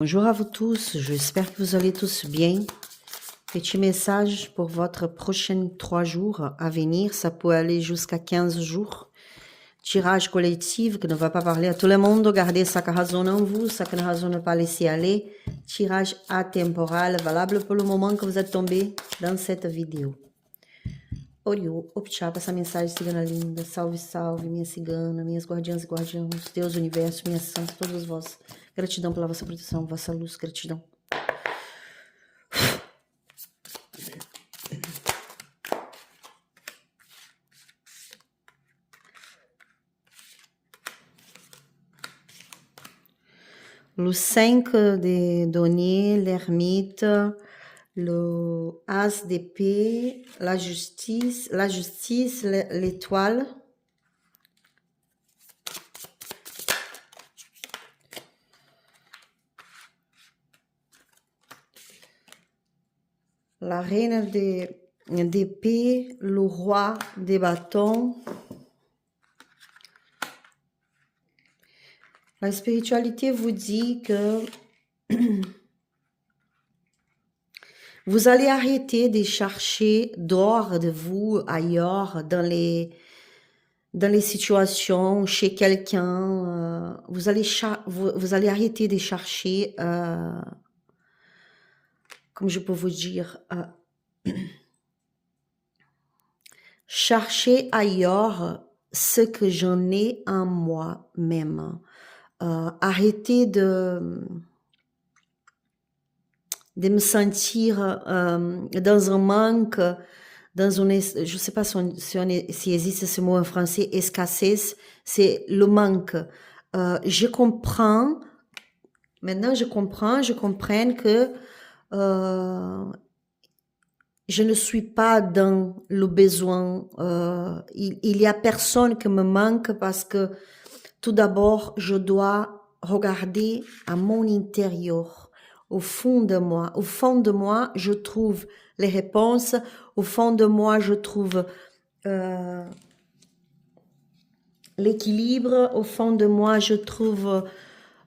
Bonjour à vous tous, j'espère que vous allez tous bien. Petit message pour votre prochaine 3 jours à venir, ça peut aller jusqu'à 15 jours. Tirage collectif que ne va pas parler à tout le monde, gardez ça qui résonne en vous, ça qui ne résonne pas, laissez aller. Tirage atemporal, valable pour le moment que vous êtes tombé dans cette vidéo. Oriô, Opchapa, essa mensagem cigana linda, salve, salve, minha cigana, minhas guardiãs e guardiãos, Deus, universo, minhas santas, todos vós. Gratidão pela vossa proteção, vossa luz, gratidão. Le 5 de denier, l'ermite, le as d'épée, la justice, l'étoile. La reine d'épée, le roi des bâtons. La spiritualité vous dit que vous allez arrêter de chercher dehors de vous, ailleurs, dans les situations, chez quelqu'un. Vous allez arrêter de chercher, comme je peux vous dire, chercher ailleurs ce que j'en ai en moi-même. Arrêter de me sentir dans un manque, dans une, je sais pas si existe ce mot en français, escassez, c'est le manque. Je comprends, maintenant je comprends que je ne suis pas dans le besoin. Il y a personne qui me manque parce que tout d'abord, je dois regarder à mon intérieur, au fond de moi. Au fond de moi, je trouve les réponses. Au fond de moi, je trouve l'équilibre. Au fond de moi, je trouve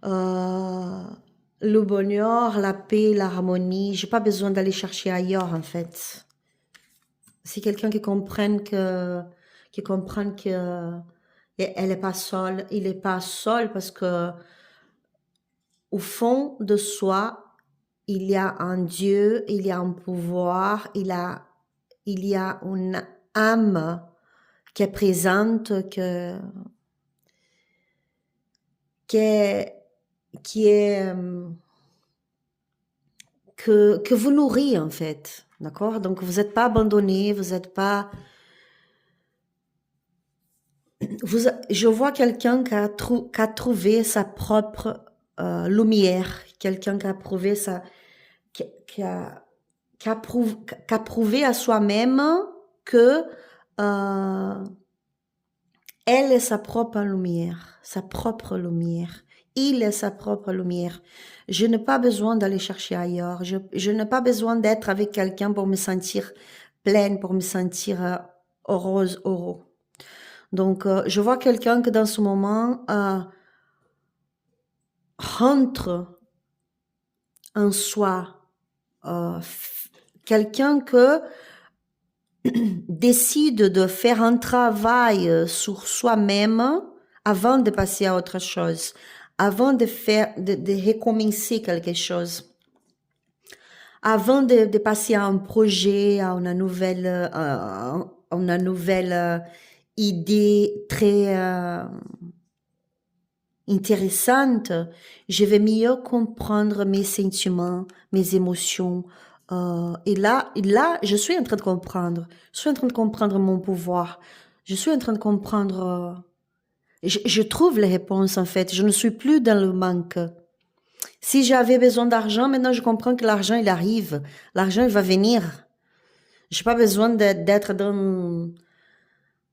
le bonheur, la paix, l'harmonie. J'ai pas besoin d'aller chercher ailleurs, en fait. C'est quelqu'un qui comprenne que elle n'est pas seule, il n'est pas seul parce que au fond de soi, il y a un Dieu, il y a un pouvoir, il y a une âme qui est présente, que vous nourrit en fait, d'accord? Donc vous n'êtes pas abandonné, vous n'êtes pas... je vois quelqu'un qui a trouvé sa propre lumière, quelqu'un qui a prouvé qui a prouvé à soi-même que elle est sa propre lumière, il est sa propre lumière. Je n'ai pas besoin d'aller chercher ailleurs, je n'ai pas besoin d'être avec quelqu'un pour me sentir pleine, pour me sentir heureuse, heureux. Donc, je vois quelqu'un qui dans ce moment rentre en soi, quelqu'un que décide de faire un travail sur soi-même avant de passer à autre chose, avant de recommencer quelque chose, avant de passer à un projet, à une nouvelle idée très intéressante, je vais mieux comprendre mes sentiments, mes émotions. Et là, je suis en train de comprendre. Je suis en train de comprendre mon pouvoir. Je suis en train de comprendre... je trouve les réponses, en fait. Je ne suis plus dans le manque. Si j'avais besoin d'argent, maintenant je comprends que l'argent, il arrive. L'argent, il va venir. Je n'ai pas besoin d'être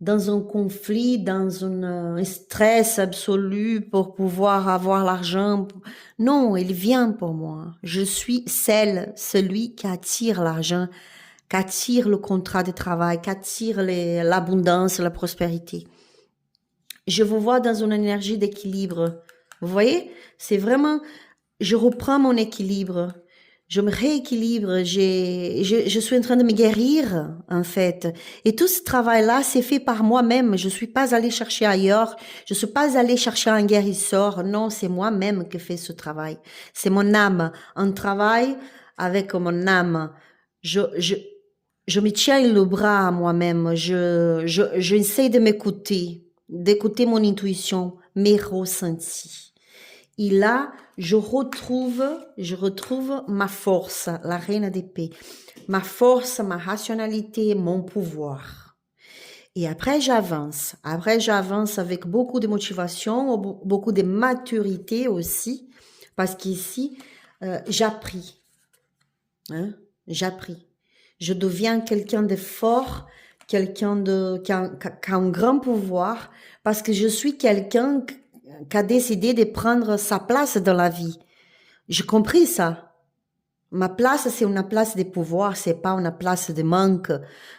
dans un conflit, dans un stress absolu pour pouvoir avoir l'argent. Non, il vient pour moi. Je suis celui qui attire l'argent, qui attire le contrat de travail, qui attire l'abondance, la prospérité. Je vous vois dans une énergie d'équilibre. Vous voyez? C'est vraiment... je reprends mon équilibre. Je me rééquilibre. Je suis en train de me guérir, en fait. Et tout ce travail-là, c'est fait par moi-même. Je suis pas allée chercher ailleurs. Je suis pas allée chercher un guérisseur. Non, c'est moi-même qui fais ce travail. C'est mon âme. Un travail avec mon âme. Je, je, je me tiens le bras à moi-même. J'essaie de m'écouter, d'écouter mon intuition, mes ressentis. Et là, je retrouve ma force, la reine d'épée, ma force, ma rationalité, mon pouvoir. Et après, j'avance. Après, j'avance avec beaucoup de motivation, beaucoup de maturité aussi, parce qu'ici, j'appris. Hein? J'appris. Je deviens quelqu'un de fort, qui a un grand pouvoir, parce que je suis quelqu'un qui a décidé de prendre sa place dans la vie. J'ai compris ça. Ma place, c'est une place de pouvoir, c'est pas une place de manque,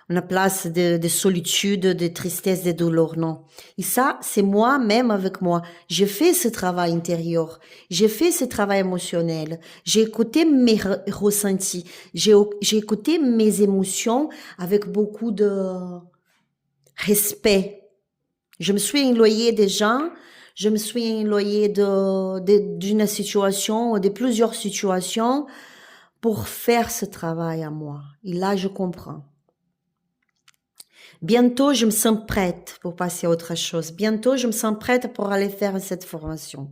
une place de solitude, de tristesse, de douleur, non. Et ça, c'est moi-même avec moi. J'ai fait ce travail intérieur. J'ai fait ce travail émotionnel. J'ai écouté mes ressentis. J'ai écouté mes émotions avec beaucoup de respect. Je me suis éloignée des gens. Je me suis éloignée d'une situation, de plusieurs situations, pour faire ce travail à moi. Et là, je comprends. Bientôt, je me sens prête pour passer à autre chose. Bientôt, je me sens prête pour aller faire cette formation.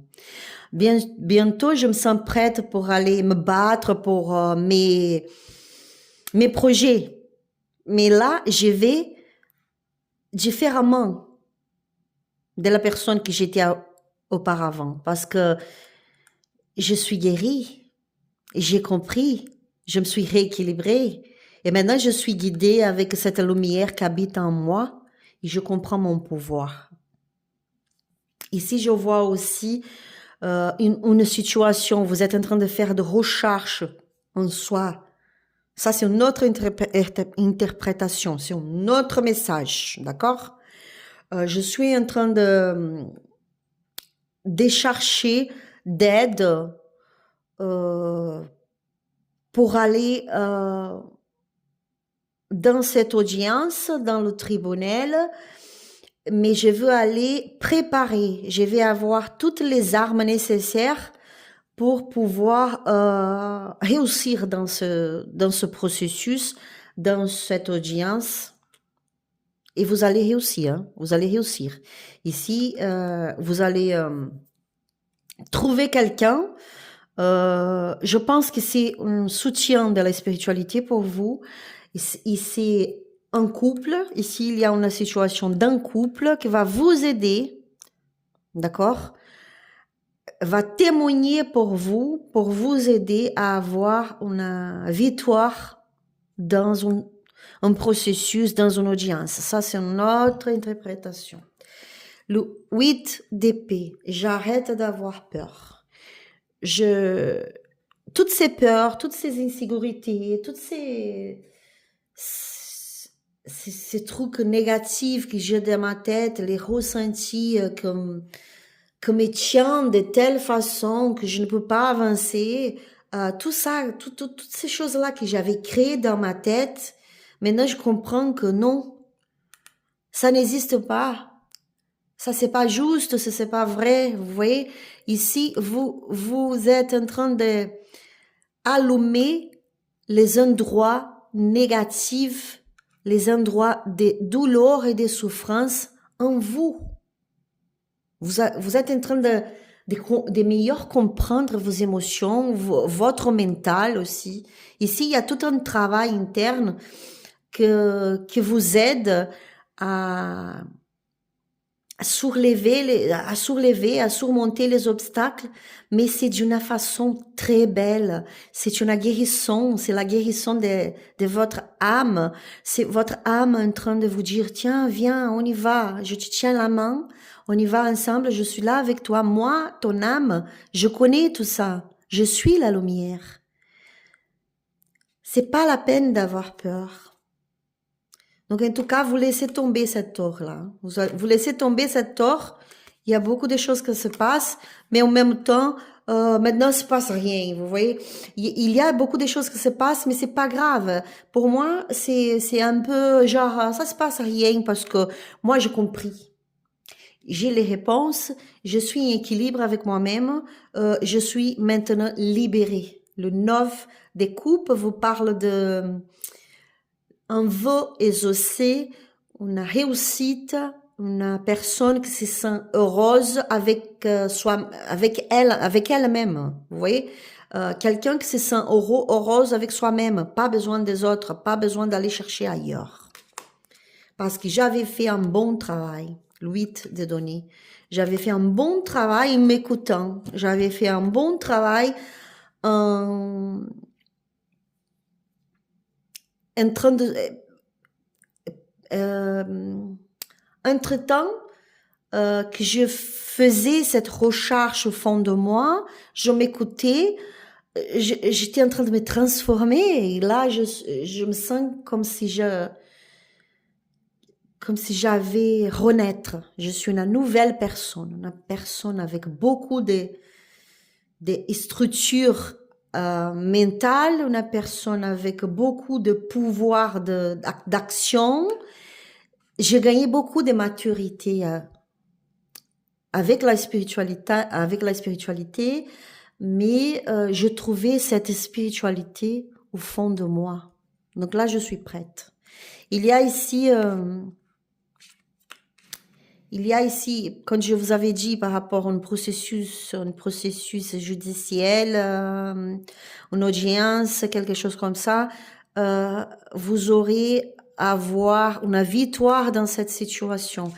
Bientôt, je me sens prête pour aller me battre pour mes projets. Mais là, je vais différemment de la personne que j'étais auparavant, parce que je suis guérie. J'ai compris, je me suis rééquilibrée et maintenant je suis guidée avec cette lumière qui habite en moi et je comprends mon pouvoir. Ici, je vois aussi une situation, vous êtes en train de faire de recherches en soi. Ça, c'est une autre interprétation, c'est un autre message, d'accord? Je suis en train de chercher d'aide pour aller dans cette audience, dans le tribunal, mais je veux aller préparer. Je vais avoir toutes les armes nécessaires pour pouvoir réussir dans ce processus, dans cette audience. Et vous allez réussir, hein? Vous allez réussir. Ici, vous allez trouver quelqu'un. Je pense que c'est un soutien de la spiritualité pour vous. Ici, un couple. Ici, il y a une situation d'un couple qui va vous aider, d'accord? Va témoigner pour vous aider à avoir une victoire dans un processus, dans une audience. Ça, c'est une autre interprétation. Le 8 d'épée. J'arrête d'avoir peur. Toutes ces peurs, toutes ces insécurités, toutes ces trucs négatifs que j'ai dans ma tête, les ressentis que me tiennent de telle façon que je ne peux pas avancer, tout ça, toutes ces choses-là que j'avais créées dans ma tête, maintenant je comprends que non, ça n'existe pas. Ça, c'est pas juste, ça, c'est pas vrai. Vous voyez, ici, vous êtes en train de allumer les endroits négatifs, les endroits de douleur et de souffrance en vous. Vous êtes en train de mieux comprendre vos émotions, votre mental aussi. Ici, il y a tout un travail interne que vous aide à surmonter les obstacles, mais c'est d'une façon très belle. C'est une guérison, c'est la guérison de votre âme. C'est votre âme en train de vous dire, tiens, viens, on y va, je te tiens la main, on y va ensemble, je suis là avec toi. Moi, ton âme, je connais tout ça. Je suis la lumière. C'est pas la peine d'avoir peur. Donc, en tout cas, vous laissez tomber cette tort-là. Vous laissez tomber cette tort. Il y a beaucoup de choses qui se passent, mais en même temps, maintenant, il se passe rien, vous voyez. Il y a beaucoup de choses qui se passent, mais c'est pas grave. Pour moi, c'est un peu genre, ça se passe rien parce que moi, j'ai compris. J'ai les réponses, je suis en équilibre avec moi-même, je suis maintenant libérée. Le 9 des coupes vous parle de un vœu exaucé, une réussite, une personne qui se sent heureuse avec avec elle-même. Vous voyez, quelqu'un qui se sent heureuse avec soi-même, pas besoin des autres, pas besoin d'aller chercher ailleurs. Parce que j'avais fait un bon travail, le 8 de données. J'avais fait un bon travail en m'écoutant. J'avais fait un bon travail en, en train de, euh, entre-temps, que je faisais cette recherche au fond de moi, je m'écoutais, j'étais en train de me transformer et là, je me sens comme si j'avais renaître. Je suis une personne avec beaucoup de structures mentales, une personne avec beaucoup de pouvoir d'action. J'ai gagné beaucoup de maturité avec la spiritualité, mais je trouvais cette spiritualité au fond de moi. Donc là, je suis prête. Il y a ici, euh, il y a ici, comme je vous avais dit, par rapport à un processus judiciaire, une audience, quelque chose comme ça, vous aurez à avoir une victoire dans cette situation.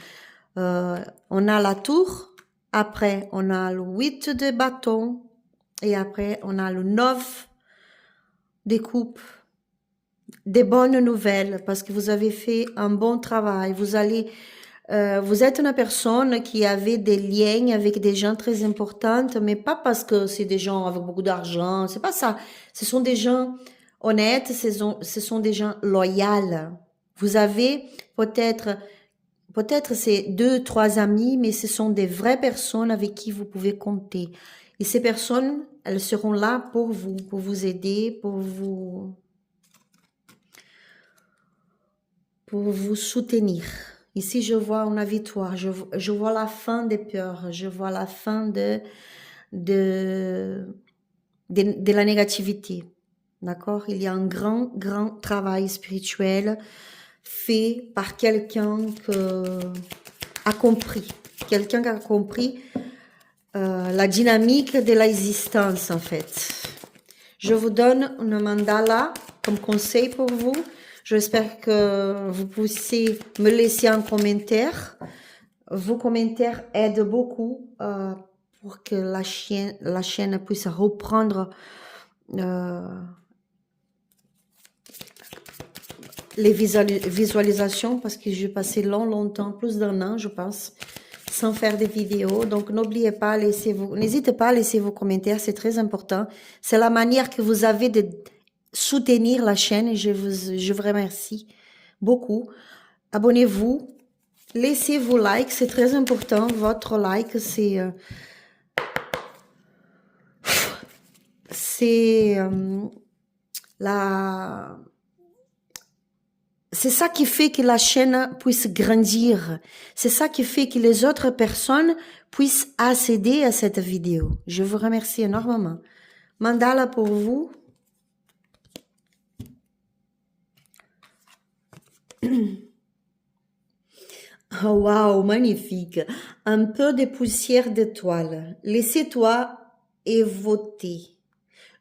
On a la tour, après on a le 8 de bâton, et après on a le 9 des coupes. Des bonnes nouvelles, parce que vous avez fait un bon travail. Vous êtes une personne qui avait des liens avec des gens très importants, mais pas parce que c'est des gens avec beaucoup d'argent, c'est pas ça. Ce sont des gens honnêtes, ce sont des gens loyaux. Vous avez peut-être Peut-être c'est deux, trois amis, mais ce sont des vraies personnes avec qui vous pouvez compter. Et ces personnes, elles seront là pour vous aider, pour vous soutenir. Ici, je vois une victoire, je vois la fin des peurs, je vois la fin de, de la négativité. D'accord? Il y a un grand, grand travail spirituel fait par quelqu'un que a compris. Quelqu'un qui a compris la dynamique de l'existence, en fait. Je vous donne une mandala comme conseil pour vous. J'espère que vous puissiez me laisser un commentaire. Vos commentaires aident beaucoup pour que la chaîne puisse reprendre les visualisations parce que j'ai passé longtemps, plus d'un an, je pense, sans faire des vidéos. Donc, n'oubliez pas, n'hésitez pas à laisser vos commentaires, c'est très important. C'est la manière que vous avez de soutenir la chaîne et je vous remercie beaucoup. Abonnez-vous, laissez vos likes, c'est très important. Votre like, c'est la c'est ça qui fait que la chaîne puisse grandir. C'est ça qui fait que les autres personnes puissent accéder à cette vidéo. Je vous remercie énormément. Mandala pour vous. Oh, wow, magnifique. Un peu de poussière d'étoiles. Laissez-toi et votez.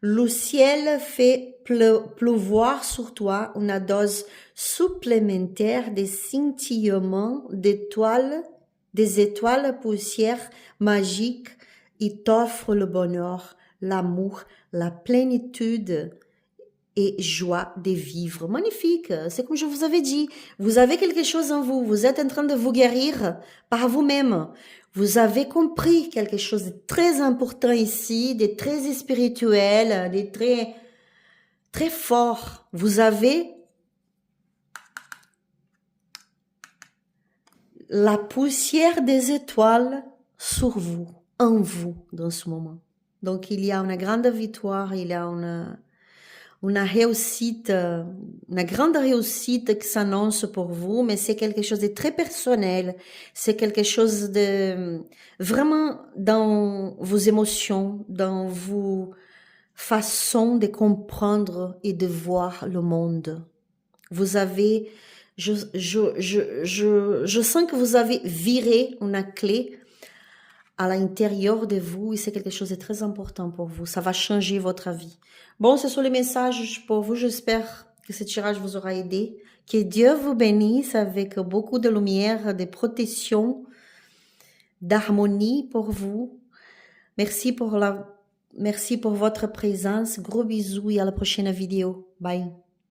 Le ciel fait pleuvoir sur toi une dose supplémentaire de scintillements d'étoiles, des étoiles poussières magiques. Il t'offre le bonheur, l'amour, la plénitude et joie de vivre. Magnifique, c'est comme je vous avais dit, vous avez quelque chose en vous, vous êtes en train de vous guérir par vous-même. Vous avez compris quelque chose de très important ici, de très spirituel, de très, très fort. Vous avez la poussière des étoiles sur vous, en vous, dans ce moment. Donc, il y a une grande victoire, il y a une réussite, une grande réussite qui s'annonce pour vous, mais c'est quelque chose de très personnel. C'est quelque chose de vraiment dans vos émotions, dans vos façons de comprendre et de voir le monde. Vous avez, je sens que vous avez viré une clé à l'intérieur de vous et c'est quelque chose de très important pour vous. Ça va changer votre vie. Bon, ce sont les messages pour vous. J'espère que ce tirage vous aura aidé. Que Dieu vous bénisse avec beaucoup de lumière, de protection, d'harmonie pour vous. Merci pour votre présence. Gros bisous et à la prochaine vidéo. Bye.